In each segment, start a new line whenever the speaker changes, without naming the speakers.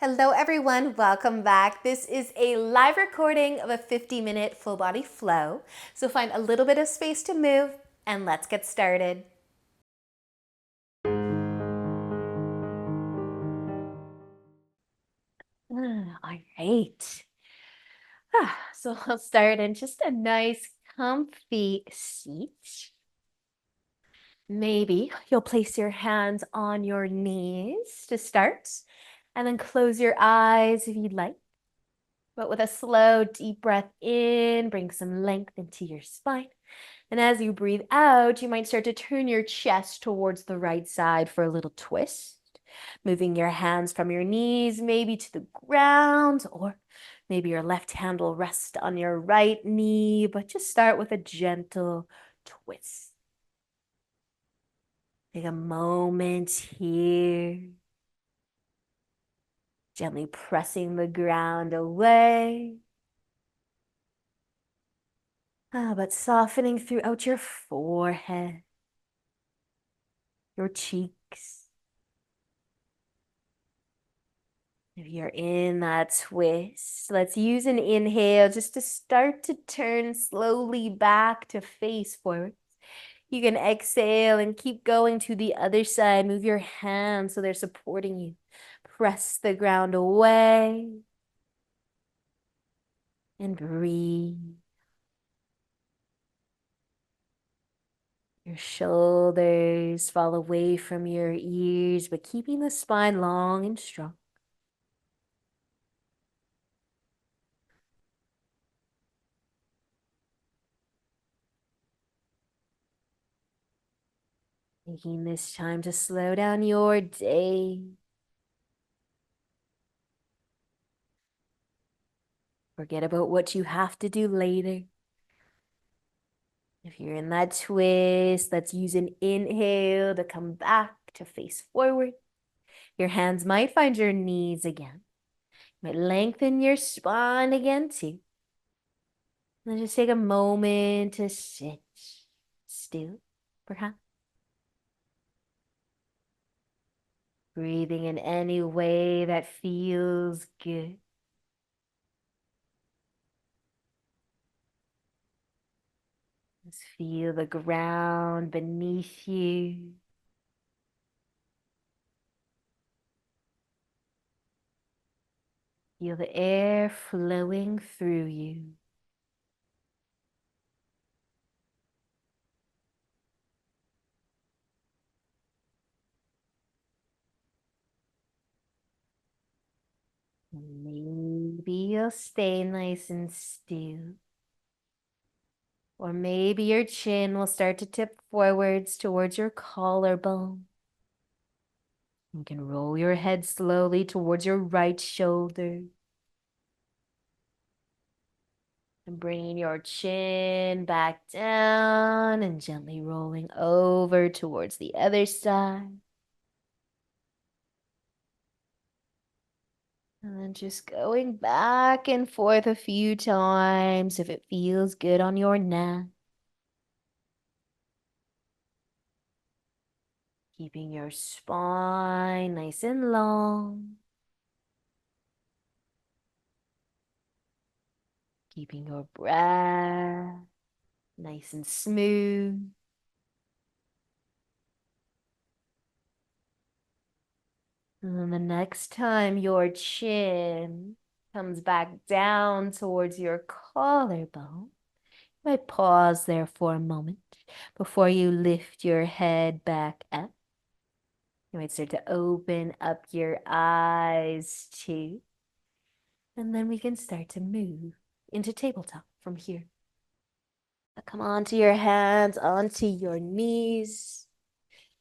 Hello everyone, welcome back. This is a live recording of a 50-minute full body flow. So find a little bit of space to move and let's get started. All right. So I'll start in just a nice comfy seat. Maybe you'll place your hands on your knees to start and then close your eyes if you'd like. But with a slow, deep breath in, bring some length into your spine. And as you breathe out, you might start to turn your chest towards the right side for a little twist. Moving your hands from your knees, maybe to the ground, or maybe your left hand will rest on your right knee, but just start with a gentle twist. Take a moment here, gently pressing the ground away. But softening throughout your forehead, your cheeks. If you're in that twist, let's use an inhale just to start to turn slowly back to face forward. You can exhale and keep going to the other side. Move your hands so they're supporting you. Press the ground away and breathe. Your shoulders fall away from your ears, but keeping the spine long and strong. Taking this time to slow down your day. Forget about what you have to do later. If you're in that twist, let's use an inhale to come back to face forward. Your hands might find your knees again. You might lengthen your spine again too. And then just take a moment to sit still, perhaps. Breathing in any way that feels good. Just feel the ground beneath you. Feel the air flowing through you. Maybe you'll stay nice and still. Or maybe your chin will start to tip forwards towards your collarbone. You can roll your head slowly towards your right shoulder. And bringing your chin back down and gently rolling over towards the other side. And then just going back and forth a few times if it feels good on your neck. Keeping your spine nice and long. Keeping your breath nice and smooth. And then the next time your chin comes back down towards your collarbone, you might pause there for a moment before you lift your head back up. You might start to open up your eyes too. And then we can start to move into tabletop from here. Come onto your hands, onto your knees.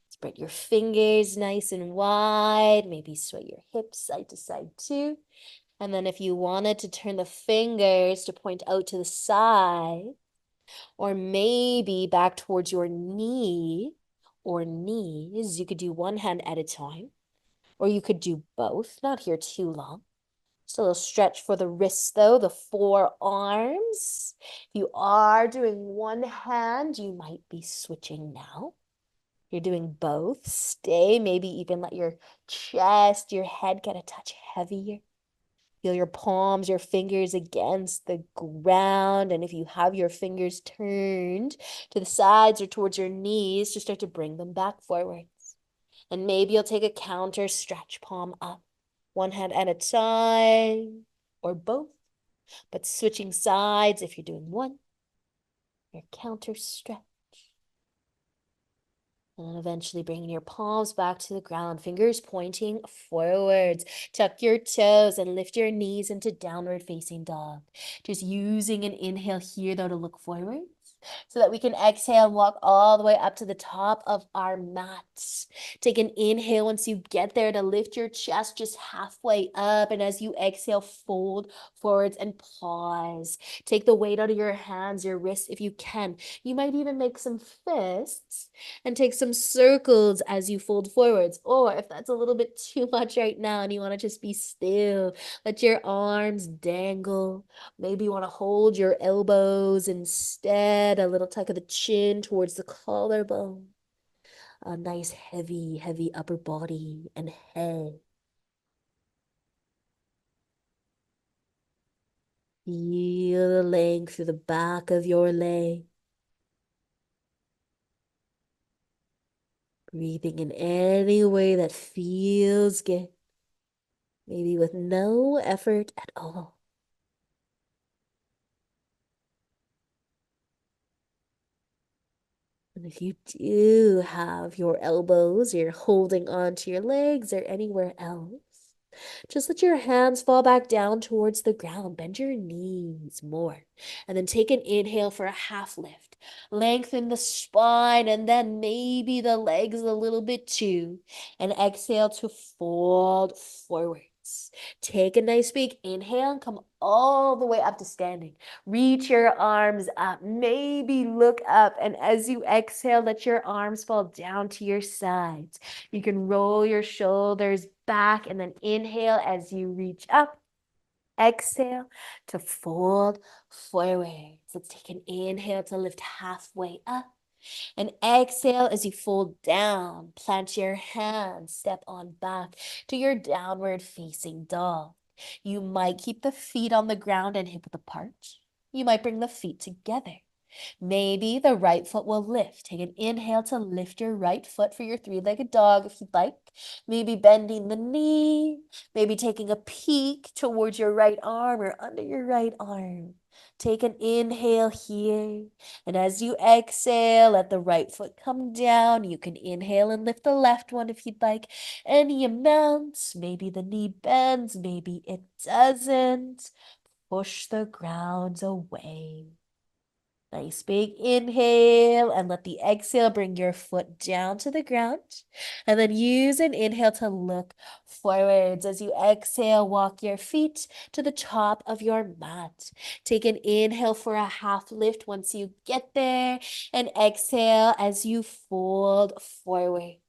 Spread your fingers nice and wide. Maybe sway your hips side to side too. And then if you wanted to turn the fingers to point out to the side, or maybe back towards your knee or knees, you could do one hand at a time, or you could do both, not here too long. Just a little stretch for the wrists though, the forearms. If you are doing one hand, you might be switching now. You're doing both. Stay, maybe even let your chest, your head get a touch heavier. Feel your palms, your fingers against the ground. And if you have your fingers turned to the sides or towards your knees, just start to bring them back forwards. And maybe you'll take a counter stretch, palm up, one hand at a time, or both, but switching sides if you're doing one, your counter stretch. And then eventually bringing your palms back to the ground, fingers pointing forwards. Tuck your toes and lift your knees into downward facing dog. Just using an inhale here, though, to look forwards so that we can exhale and walk all the way up to the top of our mats. Take an inhale once you get there to lift your chest just halfway up. And as you exhale, fold forwards and pause. Take the weight out of your hands, your wrists if you can. You might even make some fists and take some circles as you fold forwards. Or if that's a little bit too much right now and you want to just be still, let your arms dangle. Maybe you want to hold your elbows instead, a little tuck of the chin towards the collarbone. A nice heavy, heavy upper body and head. Feel the length through the back of your leg. Breathing in any way that feels good. Maybe with no effort at all. And if you do have your elbows, you're holding onto your legs or anywhere else, just let your hands fall back down towards the ground. Bend your knees more. And then take an inhale for a half lift. Lengthen the spine and then maybe the legs a little bit too. And exhale to fold forwards. Take a nice big inhale and come all the way up to standing. Reach your arms up. Maybe look up. And as you exhale, let your arms fall down to your sides. You can roll your shoulders back and then inhale as you reach up. Exhale to fold forwards. Let's take an inhale to lift halfway up. And exhale as you fold down. Plant your hands. Step on back to your downward facing dog. You might keep the feet on the ground and hip width apart. You might bring the feet together. Maybe the right foot will lift. Take an inhale to lift your right foot for your three-legged dog if you'd like. Maybe bending the knee. Maybe taking a peek towards your right arm or under your right arm. Take an inhale here. And as you exhale, let the right foot come down. You can inhale and lift the left one if you'd like. Any amount. Maybe the knee bends. Maybe it doesn't. Push the ground away. Nice big inhale and let the exhale bring your foot down to the ground. And then use an inhale to look forwards. As you exhale, walk your feet to the top of your mat. Take an inhale for a half lift once you get there. And exhale as you fold forwards.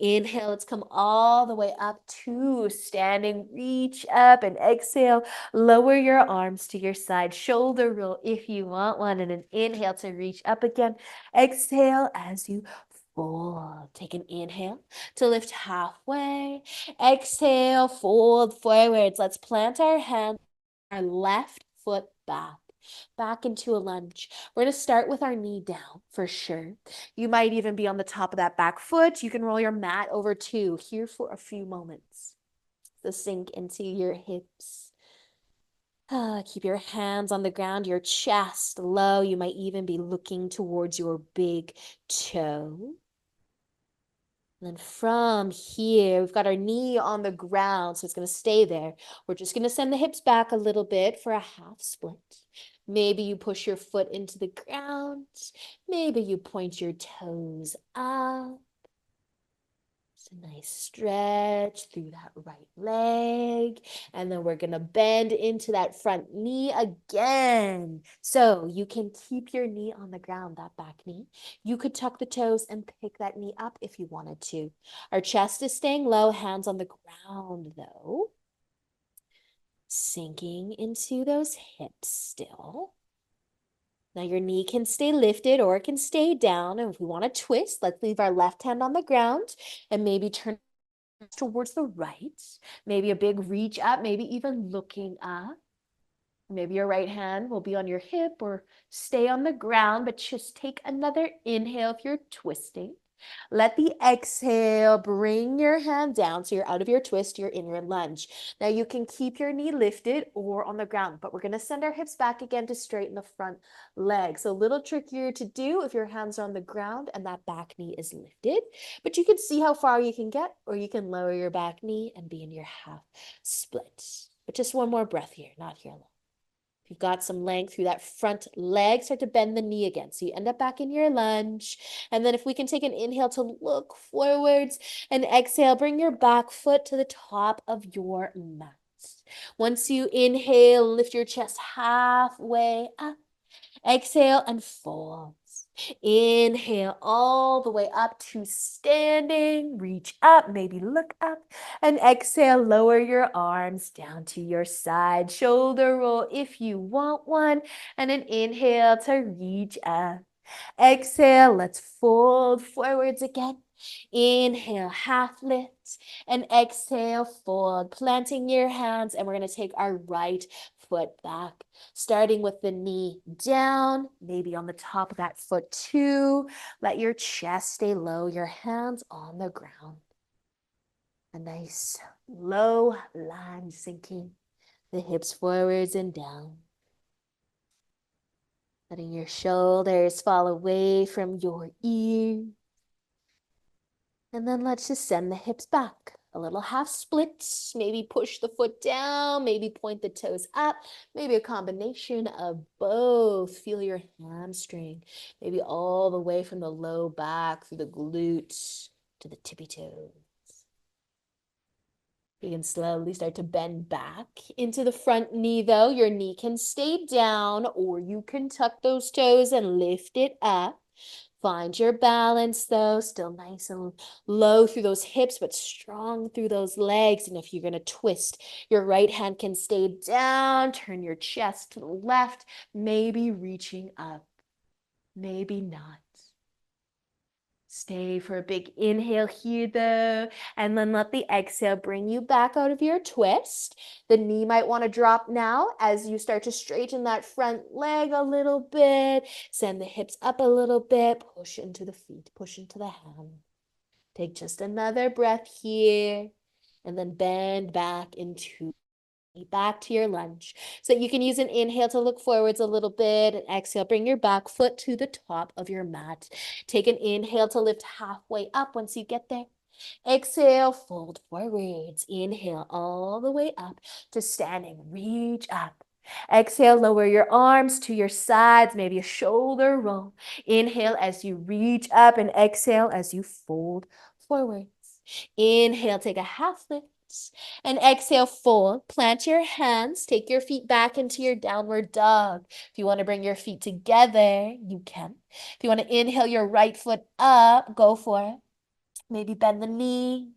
Inhale, let's come all the way up to standing. Reach up and exhale. Lower your arms to your side. Shoulder roll if you want one. And an inhale to reach up again. Exhale as you fold. Take an inhale to lift halfway. Exhale, fold forwards. Let's plant our hands, our left foot back into a lunge. We're going to start with our knee down for sure. You might even be on the top of that back foot. You can roll your mat over too, here for a few moments. So sink into your hips. Keep your hands on the ground, your chest low. You might even be looking towards your big toe. And then from here, we've got our knee on the ground, so it's going to stay there. We're just going to send the hips back a little bit for a half split. Maybe you push your foot into the ground. Maybe you point your toes up. It's a nice stretch through that right leg. And then we're going to bend into that front knee again. So you can keep your knee on the ground, that back knee. You could tuck the toes and pick that knee up if you wanted to. Our chest is staying low, hands on the ground though. Sinking into those hips still. Now your knee can stay lifted or it can stay down. And if we want to twist, let's leave our left hand on the ground and maybe turn towards the right. Maybe a big reach up, maybe even looking up. Maybe your right hand will be on your hip or stay on the ground, but just take another inhale if you're twisting. Let the exhale bring your hand down so you're out of your twist, you're in your lunge. Now you can keep your knee lifted or on the ground, but we're going to send our hips back again to straighten the front leg. So a little trickier to do if your hands are on the ground and that back knee is lifted, but you can see how far you can get, or you can lower your back knee and be in your half split. But just one more breath here, not here long. You've got some length through that front leg, start to bend the knee again. So you end up back in your lunge. And then if we can take an inhale to look forwards and exhale, bring your back foot to the top of your mat. Once you inhale, lift your chest halfway up. Exhale and fold. Inhale all the way up to standing. Reach up, maybe look up. And exhale, lower your arms down to your side. Shoulder roll if you want one. And an inhale to reach up. Exhale, let's fold forwards again. Inhale, half lift. And exhale, fold. Planting your hands. And we're going to take our right foot back, starting with the knee down, maybe on the top of that foot too. Let your chest stay low, your hands on the ground. A nice low lunge, sinking the hips forwards and down. Letting your shoulders fall away from your ears. And then let's just send the hips back. A little half split, maybe push the foot down, maybe point the toes up, maybe a combination of both. Feel your hamstring, maybe all the way from the low back through the glutes to the tippy toes. You can slowly start to bend back into the front knee though. Your knee can stay down or you can tuck those toes and lift it up. Find your balance though, still nice and low through those hips, but strong through those legs. And if you're going to twist, your right hand can stay down, turn your chest to the left, maybe reaching up, maybe not. Stay for a big inhale here though, and then let the exhale bring you back out of your twist. The knee might want to drop now as you start to straighten that front leg a little bit. Send the hips up a little bit, push into the feet, push into the hand. Take just another breath here, and then bend back to your lunge. So you can use an inhale to look forwards a little bit, and exhale, bring your back foot to the top of your mat. Take an inhale to lift halfway up once you get there. Exhale, fold forwards. Inhale all the way up to standing. Reach up. Exhale, lower your arms to your sides, maybe a shoulder roll. Inhale as you reach up and exhale as you fold forwards. Inhale, take a half lift. And exhale, fold. Plant your hands. Take your feet back into your downward dog. If you want to bring your feet together, you can. If you want to inhale your right foot up, go for it. Maybe bend the knee.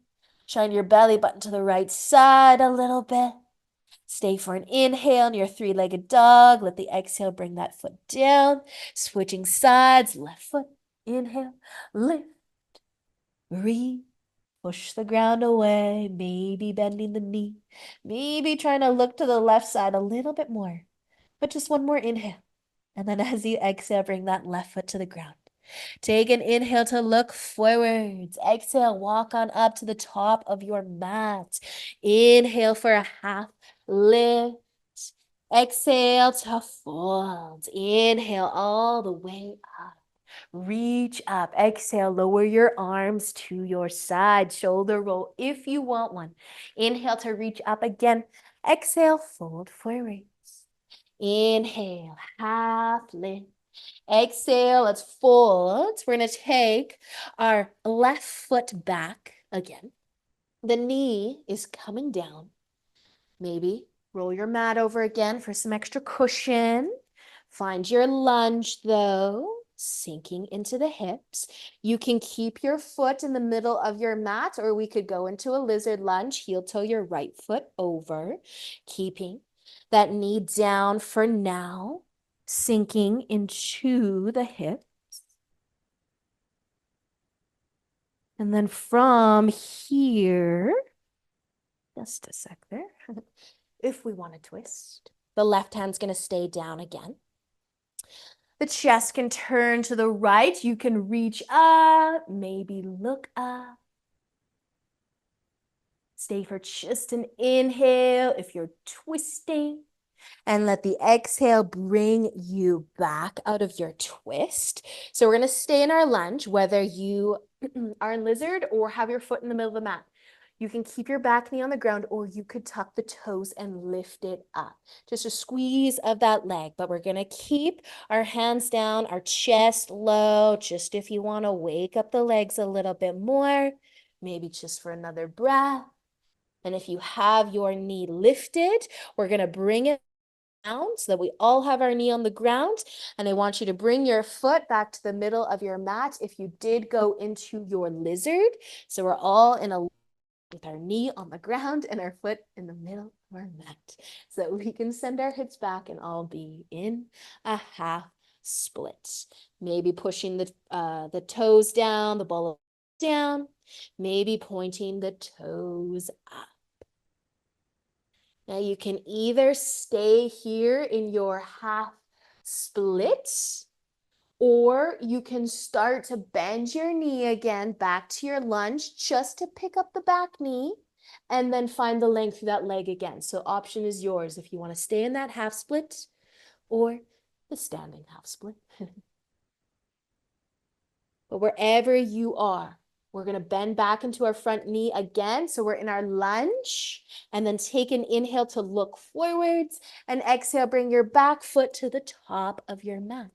Shine your belly button to the right side a little bit. Stay for an inhale in your three-legged dog. Let the exhale bring that foot down. Switching sides, left foot. Inhale, lift, breathe. Push the ground away, maybe bending the knee, maybe trying to look to the left side a little bit more, but just one more inhale. And then as you exhale, bring that left foot to the ground. Take an inhale to look forwards. Exhale, walk on up to the top of your mat. Inhale for a half lift. Exhale to fold. Inhale all the way up. Reach up. Exhale, lower your arms to your side. Shoulder roll if you want one. Inhale to reach up again. Exhale, fold forwards. Inhale, half lift. Exhale, let's fold. We're going to take our left foot back again. The knee is coming down. Maybe roll your mat over again for some extra cushion. Find your lunge though, sinking into the hips. You can keep your foot in the middle of your mat, or we could go into a lizard lunge, heel toe your right foot over, keeping that knee down for now. sinking into the hips. And then from here, just a sec there. If we want to twist, the left hand's going to stay down again. The chest can turn to the right. You can reach up, maybe look up. Stay for just an inhale if you're twisting. And let the exhale bring you back out of your twist. So we're going to stay in our lunge, whether you are in lizard or have your foot in the middle of the mat. You can keep your back knee on the ground, or you could tuck the toes and lift it up. Just a squeeze of that leg, but we're going to keep our hands down, our chest low, just if you want to wake up the legs a little bit more, maybe just for another breath. And if you have your knee lifted, we're going to bring it down so that we all have our knee on the ground. And I want you to bring your foot back to the middle of your mat if you did go into your lizard. So we're all in a with our knee on the ground and our foot in the middle of our mat. So that we can send our hips back and all be in a half split. Maybe pushing the toes down, the ball down, maybe pointing the toes up. Now you can either stay here in your half split, or you can start to bend your knee again back to your lunge just to pick up the back knee and then find the length through that leg again. So option is yours if you want to stay in that half split or the standing half split. But wherever you are, we're going to bend back into our front knee again. So we're in our lunge, and then take an inhale to look forwards, and exhale, bring your back foot to the top of your mat.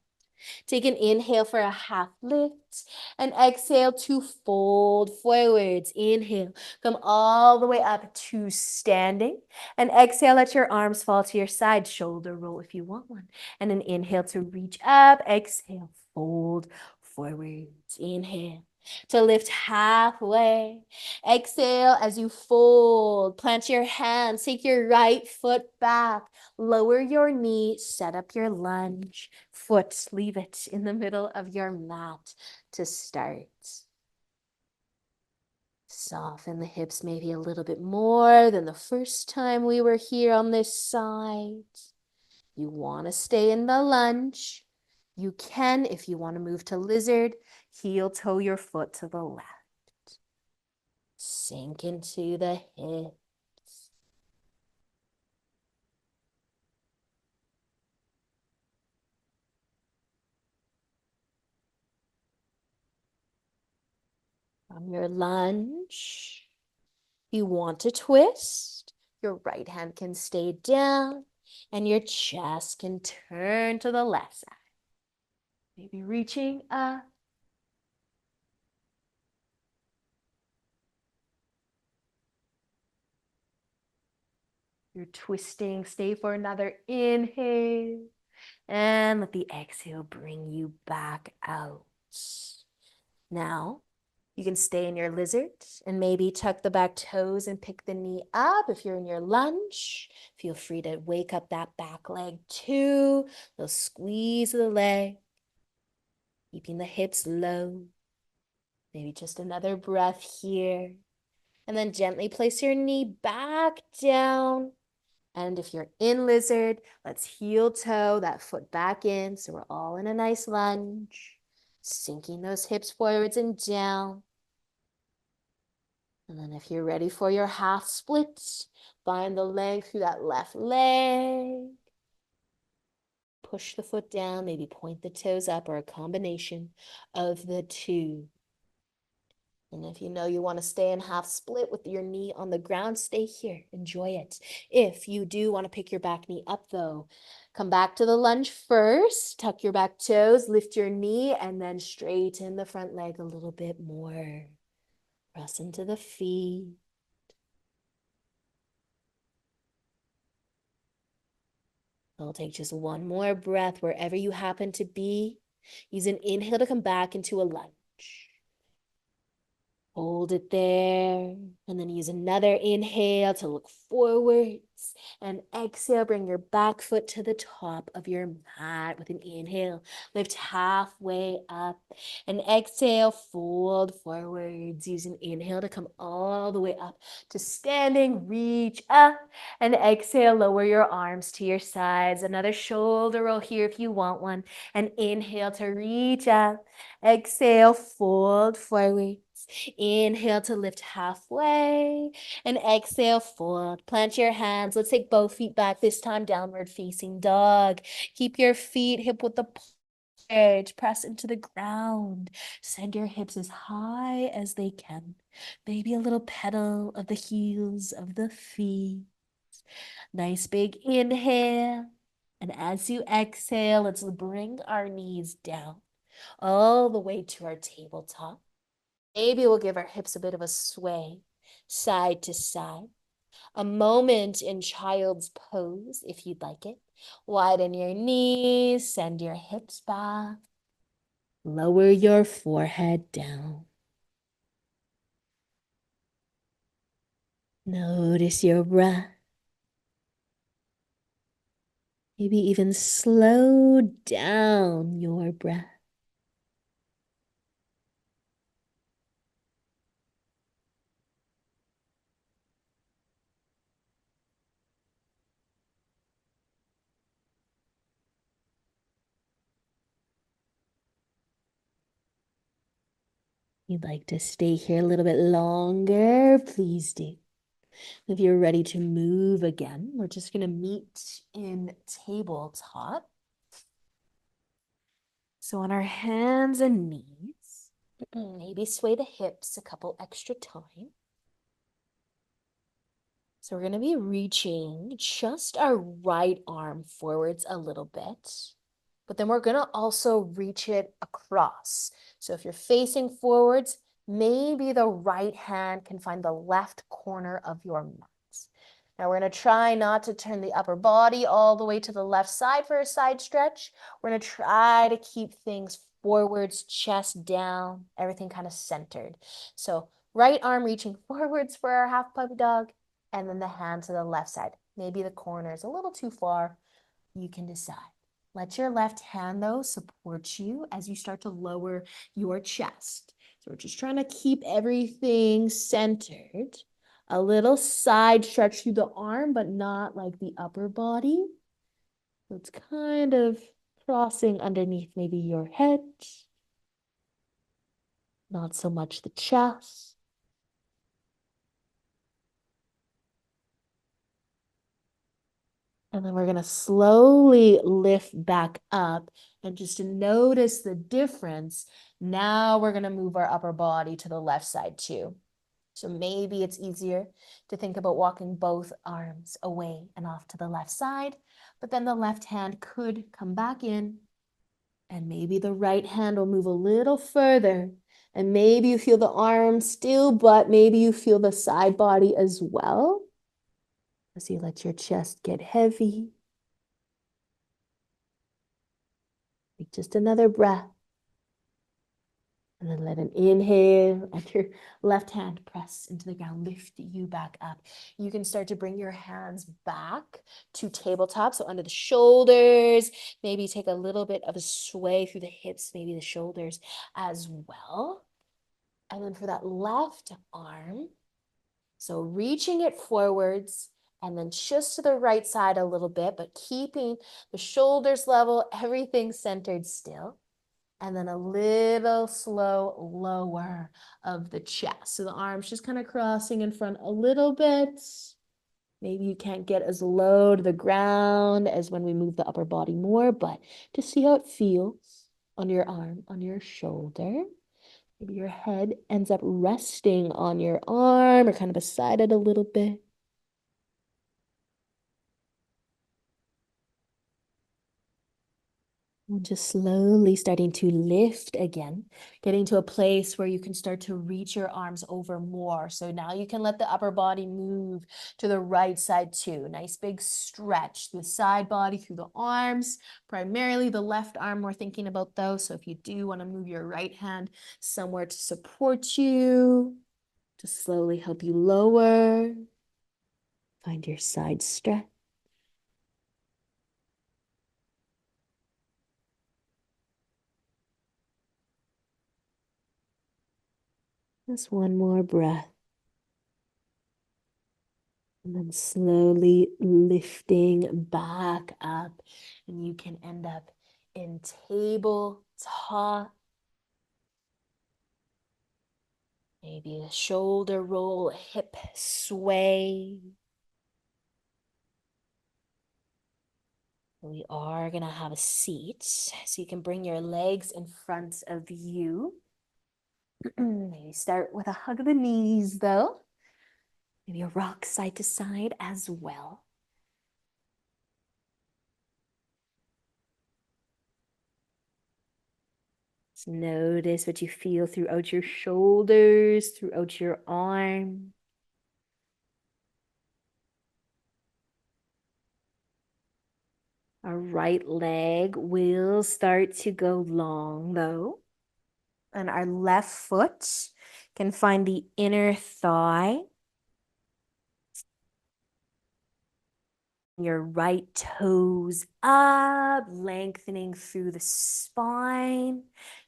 Take an inhale for a half lift, and exhale to fold forwards. Inhale, come all the way up to standing, and exhale, let your arms fall to your side. Shoulder roll if you want one. And an inhale to reach up, exhale, fold forwards. Inhale to lift halfway. Exhale as you fold. Plant your hands. Take your right foot back. Lower your knee. Set up your lunge. Foot, leave it in the middle of your mat to start. Soften the hips maybe a little bit more than the first time we were here on this side. You want to stay in the lunge. You can, if you want to move to lizard, heel toe your foot to the left. Sink into the hips. From your lunge, you want to twist. Your right hand can stay down and your chest can turn to the left side. Maybe reaching up. You're twisting. Stay for another inhale. And let the exhale bring you back out. Now, you can stay in your lizard and maybe tuck the back toes and pick the knee up. If you're in your lunge, feel free to wake up that back leg too. A little squeeze of the leg, keeping the hips low. Maybe just another breath here. And then gently place your knee back down. And if you're in lizard, let's heel toe that foot back in. So we're all in a nice lunge, sinking those hips forwards and down. And then if you're ready for your half split, find the length through that left leg. Push the foot down, maybe point the toes up, or a combination of the two. And if you know you want to stay in half split with your knee on the ground, stay here. Enjoy it. If you do want to pick your back knee up, though, come back to the lunge first. Tuck your back toes, lift your knee, and then straighten the front leg a little bit more. Press into the feet. I'll take just one more breath wherever you happen to be. Use an inhale to come back into a lunge. Hold it there, and then use another inhale to look forwards. And exhale, bring your back foot to the top of your mat with an inhale. Lift halfway up. And exhale, fold forwards. Use an inhale to come all the way up to standing. Reach up. And exhale, lower your arms to your sides. Another shoulder roll here if you want one. And inhale to reach up. Exhale, fold forward. Inhale to lift halfway and exhale, fold. Plant your hands. Let's take both feet back, this time downward facing dog. Keep your feet hip width apart. Press into the ground. Send your hips as high as they can. Maybe a little pedal of the heels of the feet. Nice big inhale. And as you exhale, let's bring our knees down all the way to our tabletop. Maybe we'll give our hips a bit of a sway, side to side. A moment in child's pose, if you'd like it. Widen your knees, send your hips back. Lower your forehead down. Notice your breath. Maybe even slow down your breath. You'd like to stay here a little bit longer, please do. If you're ready to move again, we're just going to meet in tabletop. So on our hands and knees, maybe sway the hips a couple extra times. So we're going to be reaching just our right arm forwards a little bit, but then we're going to also reach it across. So if you're facing forwards, maybe the right hand can find the left corner of your mat. Now we're going to try not to turn the upper body all the way to the left side for a side stretch. We're going to try to keep things forwards, chest down, everything kind of centered. So right arm reaching forwards for our half puppy dog, and then the hand to the left side. Maybe the corner is a little too far. You can decide. Let your left hand, though, support you as you start to lower your chest. So we're just trying to keep everything centered. A little side stretch through the arm, but not like the upper body. So it's kind of crossing underneath maybe your head. Not so much the chest. And then we're going to slowly lift back up. And just to notice the difference, now we're going to move our upper body to the left side too. So maybe it's easier to think about walking both arms away and off to the left side, but then the left hand could come back in, and maybe the right hand will move a little further, and maybe you feel the arm still, but maybe you feel the side body as well. As you let your chest get heavy. Take just another breath. And then let an inhale, let your left hand press into the ground, lift you back up. You can start to bring your hands back to tabletop, so under the shoulders. Maybe take a little bit of a sway through the hips, maybe the shoulders as well. And then for that left arm, so reaching it forwards and then just to the right side a little bit, but keeping the shoulders level, everything centered still. And then a little slow lower of the chest. So the arms just kind of crossing in front a little bit. Maybe you can't get as low to the ground as when we move the upper body more, but to see how it feels on your arm, on your shoulder. Maybe your head ends up resting on your arm or kind of beside it a little bit. And just slowly starting to lift again, getting to a place where you can start to reach your arms over more. So now you can let the upper body move to the right side too. Nice big stretch through the side body, through the arms, primarily the left arm we're thinking about though. So if you do want to move your right hand somewhere to support you, to slowly help you lower, find your side stretch. Just one more breath. And then slowly lifting back up. And you can end up in tabletop. Maybe a shoulder roll, a hip sway. We are going to have a seat. So you can bring your legs in front of you. Maybe start with a hug of the knees though. Maybe a rock side to side as well. Just notice what you feel throughout your shoulders, throughout your arm. Our right leg will start to go long though. And our left foot can find the inner thigh. Your right toes up, lengthening through the spine.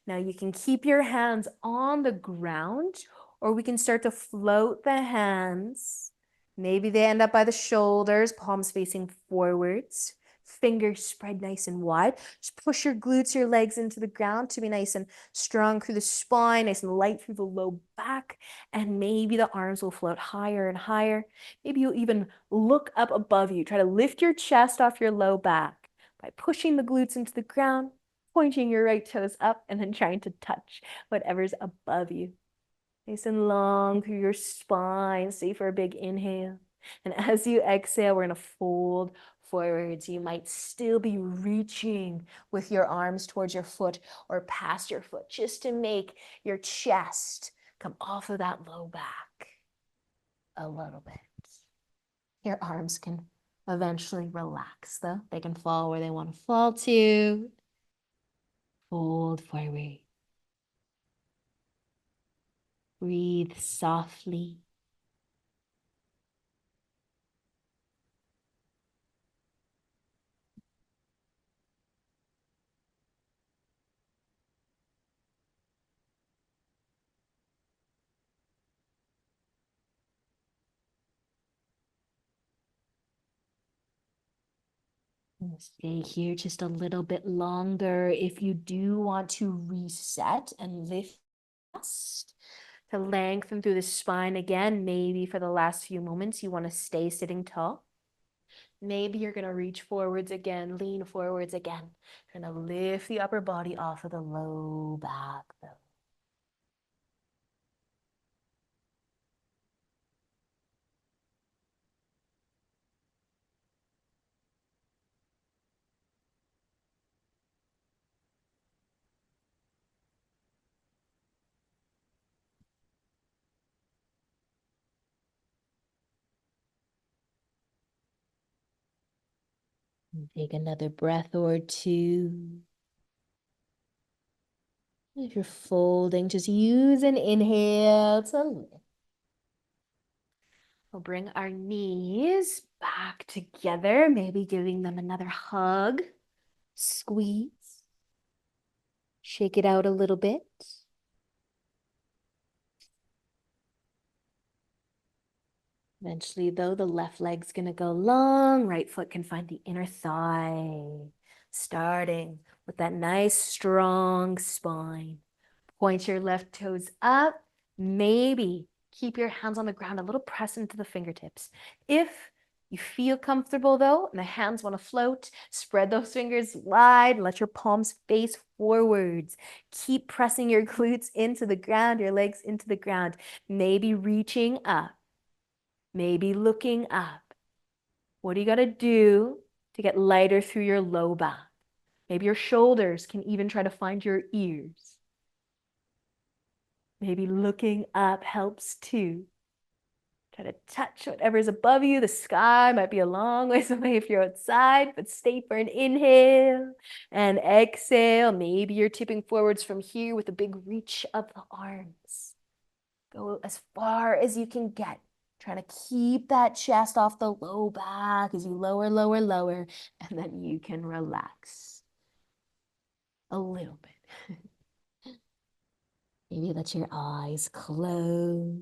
Now you can keep your hands on the ground, or we can start to float the hands. Maybe they end up by the shoulders, palms facing forwards. Fingers spread nice and wide. Just push your glutes, your legs into the ground to be nice and strong through the spine, nice and light through the low back. And maybe the arms will float higher and higher. Maybe you'll even look up above you. Try to lift your chest off your low back by pushing the glutes into the ground, pointing your right toes up, and then trying to touch whatever's above you. Nice and long through your spine. Stay for a big inhale. And as you exhale, we're going to fold forwards. You might still be reaching with your arms towards your foot or past your foot just to make your chest come off of that low back a little bit. Your arms can eventually relax though. They can fall where they want to fall to. Fold forward. Breathe softly. Stay here just a little bit longer. If you do want to reset and lift to lengthen through the spine again, maybe for the last few moments, you want to stay sitting tall. Maybe you're going to reach forwards again, lean forwards again. You're going to lift the upper body off of the low back though. Take another breath or two. If you're folding, just use an inhale to lift. We'll bring our knees back together, maybe giving them another hug, squeeze, shake it out a little bit. Eventually, though, the left leg's gonna go long, right foot can find the inner thigh, starting with that nice, strong spine. Point your left toes up, maybe keep your hands on the ground, a little press into the fingertips. If you feel comfortable though, and the hands want to float, spread those fingers wide, let your palms face forwards. Keep pressing your glutes into the ground, your legs into the ground, maybe reaching up. Maybe looking up. What do you got to do to get lighter through your low back? Maybe your shoulders can even try to find your ears. Maybe looking up helps too. Try to touch whatever's above you. The sky might be a long ways away if you're outside, but stay for an inhale and exhale. Maybe you're tipping forwards from here with a big reach of the arms. Go as far as you can get. Trying to keep that chest off the low back as you lower, lower, lower, and then you can relax a little bit. Maybe let your eyes close.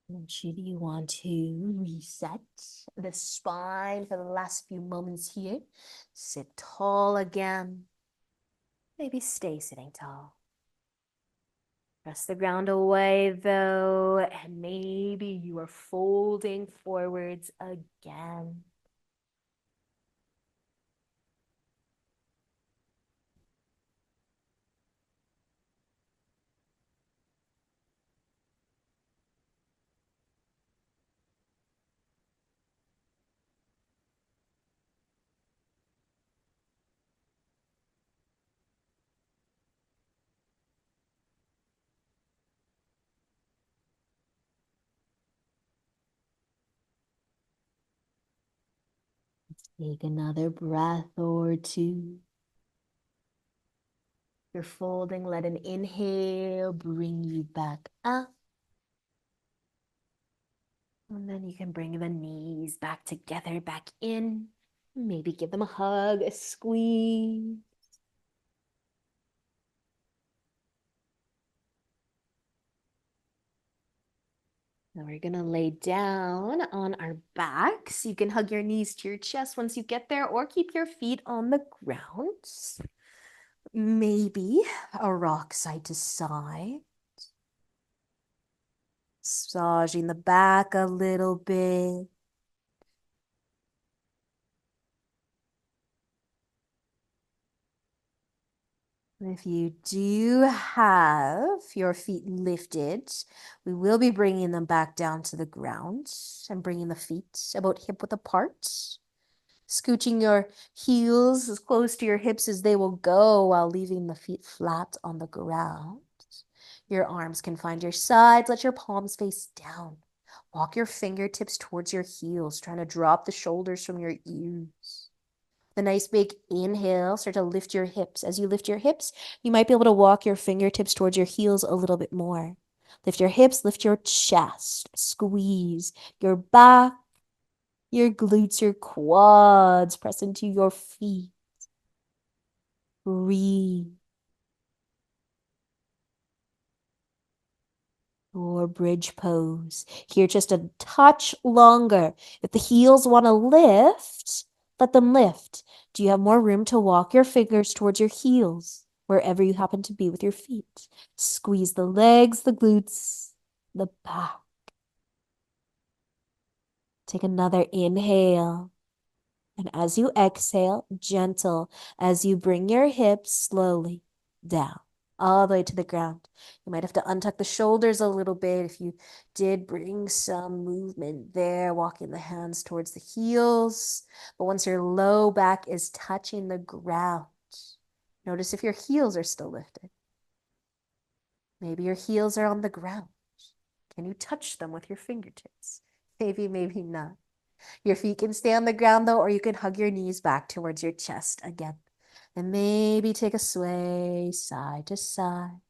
And should you want to reset the spine for the last few moments here, sit tall again. Maybe stay sitting tall. Press the ground away though, and maybe you are folding forwards again. Take another breath or two. You're folding, let an inhale bring you back up. And then you can bring the knees back together, back in. Maybe give them a hug, a squeeze. Now we're gonna lay down on our backs. You can hug your knees to your chest once you get there, or keep your feet on the ground. Maybe a rock side to side. Massaging the back a little bit. If you do have your feet lifted, we will be bringing them back down to the ground and bringing the feet about hip width apart. Scooching your heels as close to your hips as they will go while leaving the feet flat on the ground. Your arms can find your sides. Let your palms face down. Walk your fingertips towards your heels, trying to drop the shoulders from your ears. The nice big inhale, start to lift your hips. As you lift your hips, you might be able to walk your fingertips towards your heels a little bit more. Lift your hips, lift your chest, squeeze your back, your glutes, your quads, press into your feet. Breathe. Or bridge pose. Here just a touch longer. If the heels want to lift, let them lift. Do you have more room to walk your fingers towards your heels, wherever you happen to be with your feet? Squeeze the legs, the glutes, the back. Take another inhale. And as you exhale, gentle, as you bring your hips slowly down, all the way to the ground. You might have to untuck the shoulders a little bit if you did bring some movement there, walking the hands towards the heels. But once your low back is touching the ground, notice if your heels are still lifted. Maybe your heels are on the ground. Can you touch them with your fingertips? Maybe, maybe not. Your feet can stay on the ground though, or you can hug your knees back towards your chest again. And maybe take a sway side to side.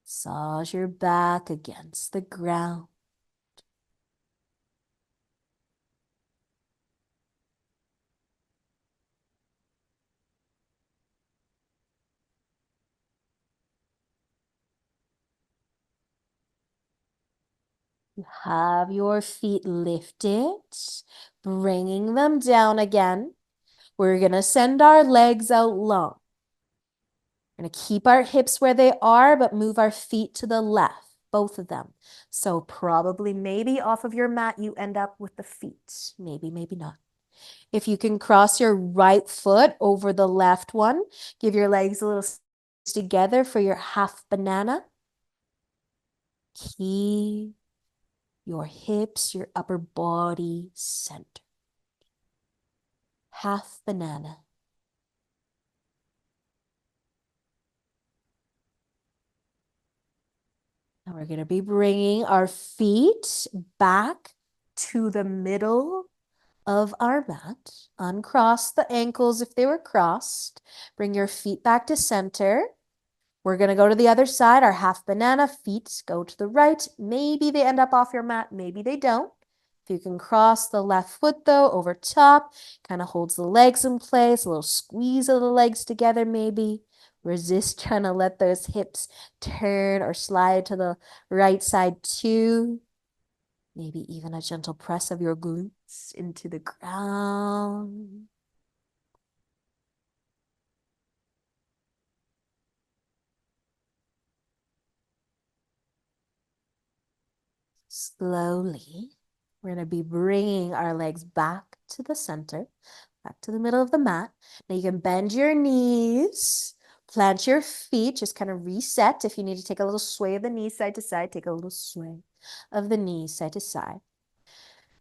Massage your back against the ground. You have your feet lifted, bringing them down again. We're going to send our legs out long. We're going to keep our hips where they are, but move our feet to the left, both of them. So probably maybe off of your mat, you end up with the feet. Maybe, maybe not. If you can cross your right foot over the left one, give your legs a little together for your half banana. Keep your hips, your upper body centered. Half banana. Now we're going to be bringing our feet back to the middle of our mat. Uncross the ankles if they were crossed. Bring your feet back to center. We're going to go to the other side. Our half banana, feet go to the right. Maybe they end up off your mat. Maybe they don't. If you can cross the left foot though over top, kind of holds the legs in place. A little squeeze of the legs together maybe. Resist trying to let those hips turn or slide to the right side too. Maybe even a gentle press of your glutes into the ground. Slowly, we're going to be bringing our legs back to the center, back to the middle of the mat. Now you can bend your knees, plant your feet, just kind of reset. If you need to take a little sway of the knees side to side, take a little sway of the knees side to side.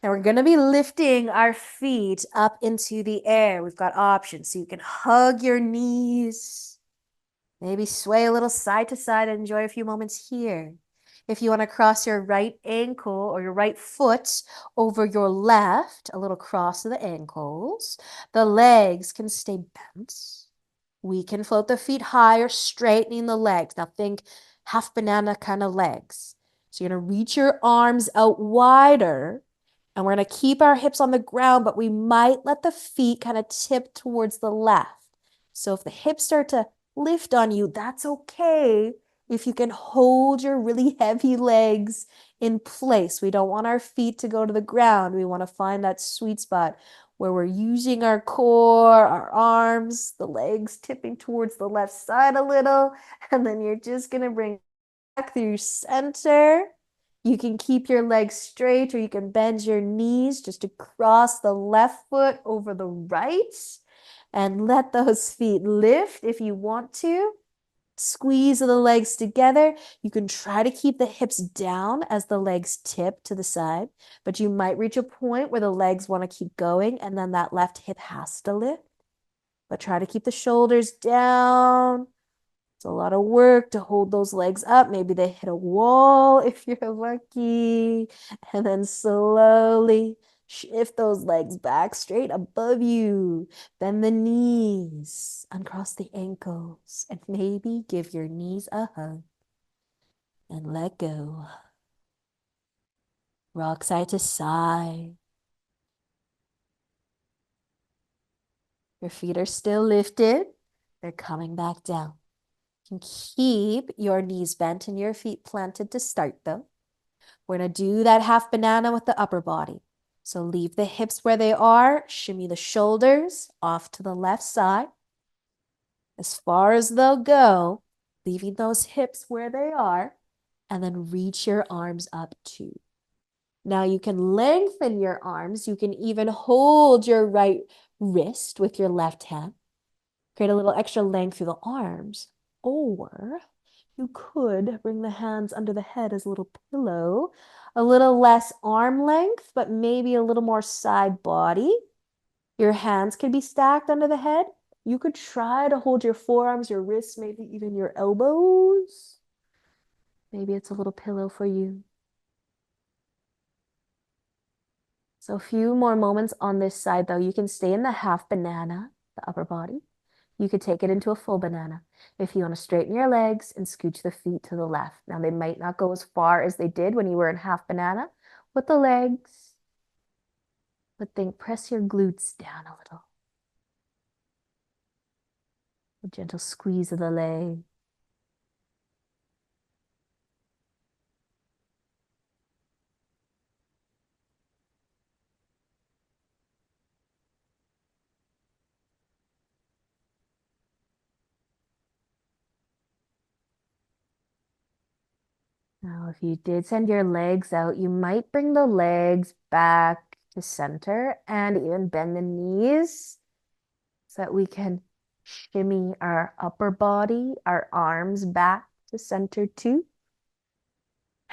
Now we're going to be lifting our feet up into the air. We've got options. So you can hug your knees, maybe sway a little side to side and enjoy a few moments here. If you want to cross your right ankle or your right foot over your left, a little cross of the ankles, the legs can stay bent. We can float the feet higher, straightening the legs. Now think half banana kind of legs. So you're going to reach your arms out wider, and we're going to keep our hips on the ground, but we might let the feet kind of tip towards the left. So if the hips start to lift on you, that's okay. If you can hold your really heavy legs in place. We don't want our feet to go to the ground. We want to find that sweet spot where we're using our core, our arms, the legs tipping towards the left side a little. And then you're just going to bring back through center. You can keep your legs straight or you can bend your knees just to cross the left foot over the right and let those feet lift if you want to. Squeeze of the legs together. You can try to keep the hips down as the legs tip to the side, but you might reach a point where the legs want to keep going and then that left hip has to lift. But try to keep the shoulders down. It's a lot of work to hold those legs up. Maybe they hit a wall if you're lucky. And then slowly shift those legs back straight above you. Bend the knees, uncross the ankles, and maybe give your knees a hug. And let go. Rock side to side. Your feet are still lifted. They're coming back down. You can keep your knees bent and your feet planted to start though. We're going to do that half banana with the upper body. So leave the hips where they are, shimmy the shoulders off to the left side. As far as they'll go, leaving those hips where they are, and then reach your arms up too. Now you can lengthen your arms. You can even hold your right wrist with your left hand. Create a little extra length through the arms. Or you could bring the hands under the head as a little pillow, a little less arm length, but maybe a little more side body. Your hands can be stacked under the head. You could try to hold your forearms, your wrists, maybe even your elbows. Maybe it's a little pillow for you. So a few more moments on this side, though. You can stay in the half banana, the upper body. You could take it into a full banana if you want to straighten your legs and scooch the feet to the left. Now, they might not go as far as they did when you were in half banana with the legs, but think press your glutes down a little. A gentle squeeze of the leg. Now, if you did send your legs out, you might bring the legs back to center and even bend the knees so that we can shimmy our upper body, our arms back to center too.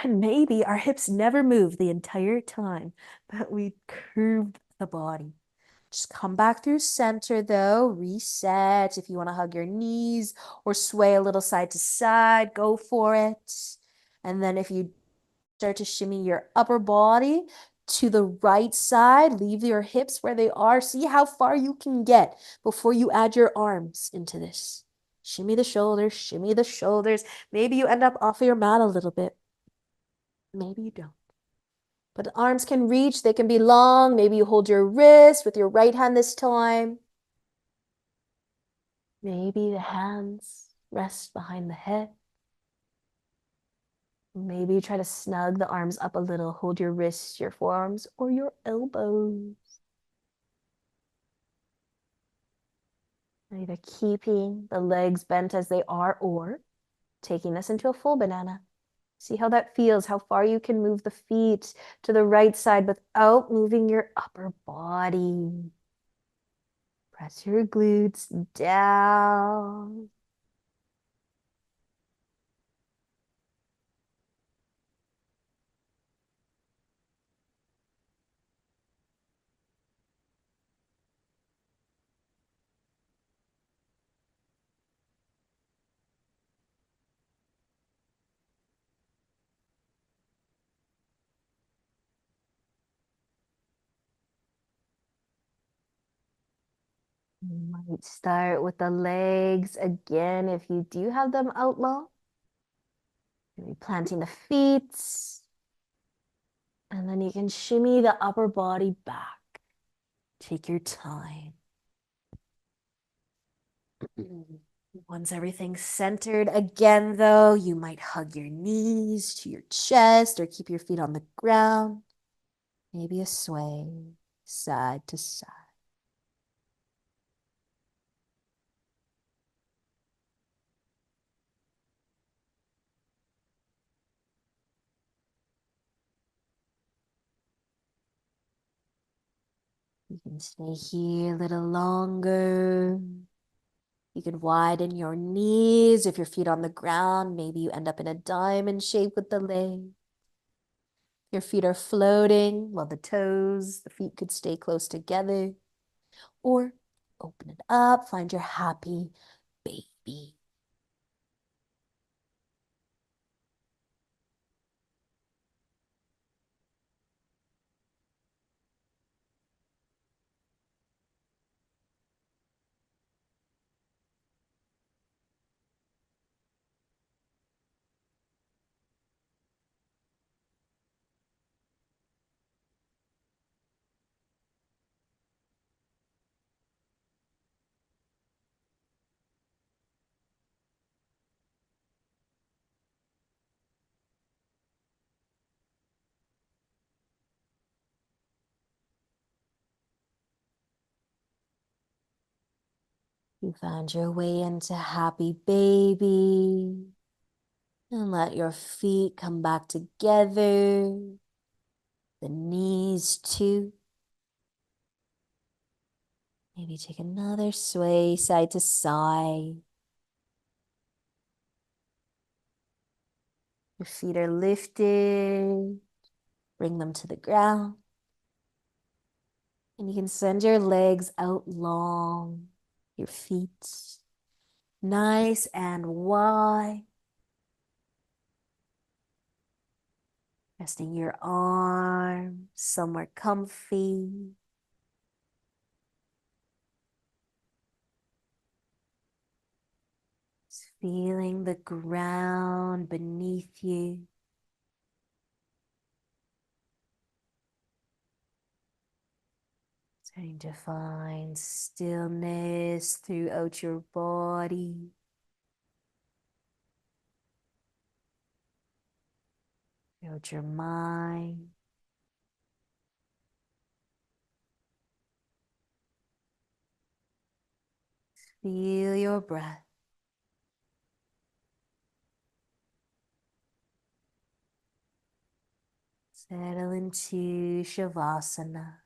And maybe our hips never move the entire time, but we curved the body. Just come back through center though, reset. If you want to hug your knees or sway a little side to side, go for it. And then if you start to shimmy your upper body to the right side, leave your hips where they are. See how far you can get before you add your arms into this. Shimmy the shoulders, shimmy the shoulders. Maybe you end up off of your mat a little bit. Maybe you don't. But the arms can reach, they can be long. Maybe you hold your wrist with your right hand this time. Maybe the hands rest behind the head. Maybe you try to snug the arms up a little. Hold your wrists, your forearms, or your elbows. Either keeping the legs bent as they are or taking this into a full banana. See how that feels, how far you can move the feet to the right side without moving your upper body. Press your glutes down. You might start with the legs again if you do have them out long. Maybe planting the feet. And then you can shimmy the upper body back. Take your time. Once everything's centered again, though, you might hug your knees to your chest or keep your feet on the ground. Maybe a sway side to side. You can stay here a little longer. You can widen your knees if your feet on the ground. Maybe you end up in a diamond shape with the leg. Your feet are floating while the feet could stay close together. Or open it up, find your happy baby. You found your way into happy baby. And let your feet come back together. The knees too. Maybe take another sway side to side. Your feet are lifted. Bring them to the ground. And you can send your legs out long. Your feet nice and wide. Resting your arms somewhere comfy. Just feeling the ground beneath you. Starting to find stillness throughout your body. Throughout your mind. Feel your breath. Settle into Shavasana.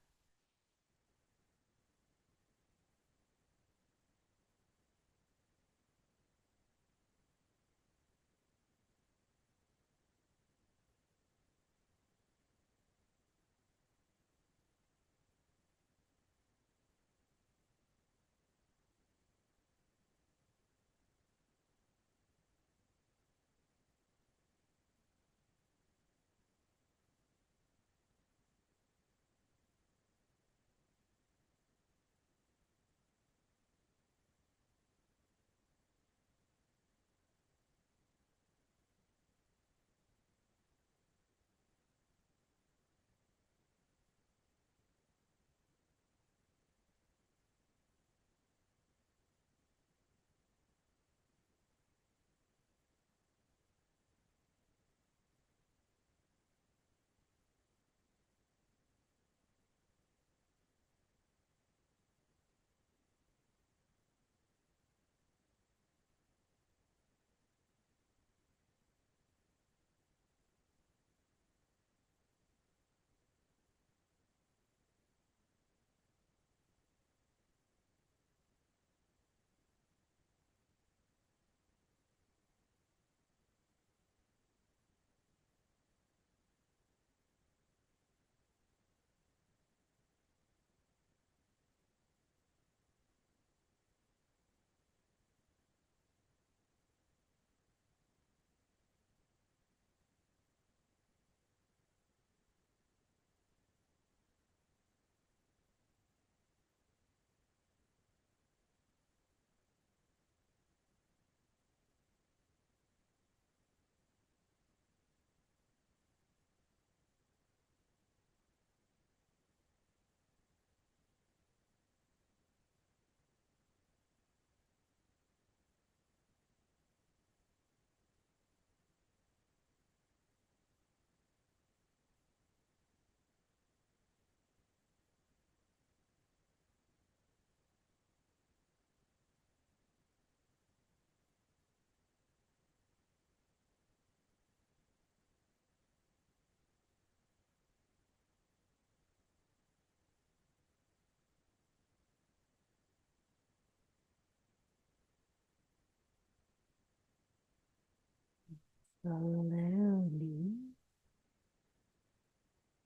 Slowly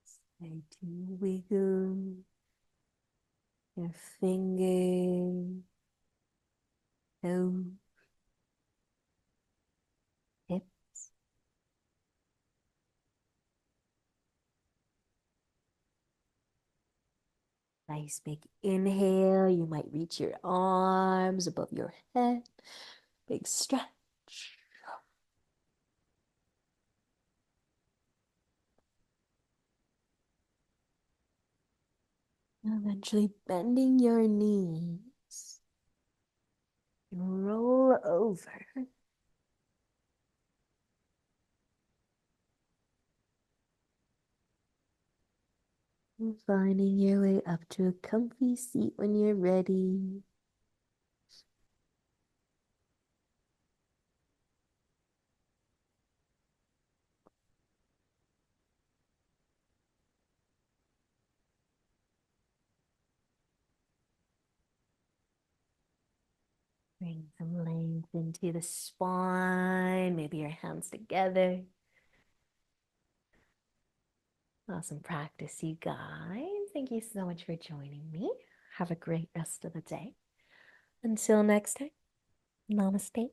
start to wiggle your fingers, toes, hips. Nice big inhale. You might reach your arms above your head. Big stretch. Eventually bending your knees. Roll over. And finding your way up to a comfy seat when you're ready. Bring some length into the spine. Maybe your hands together. Awesome practice, you guys. Thank you so much for joining me. Have a great rest of the day. Until next time, namaste.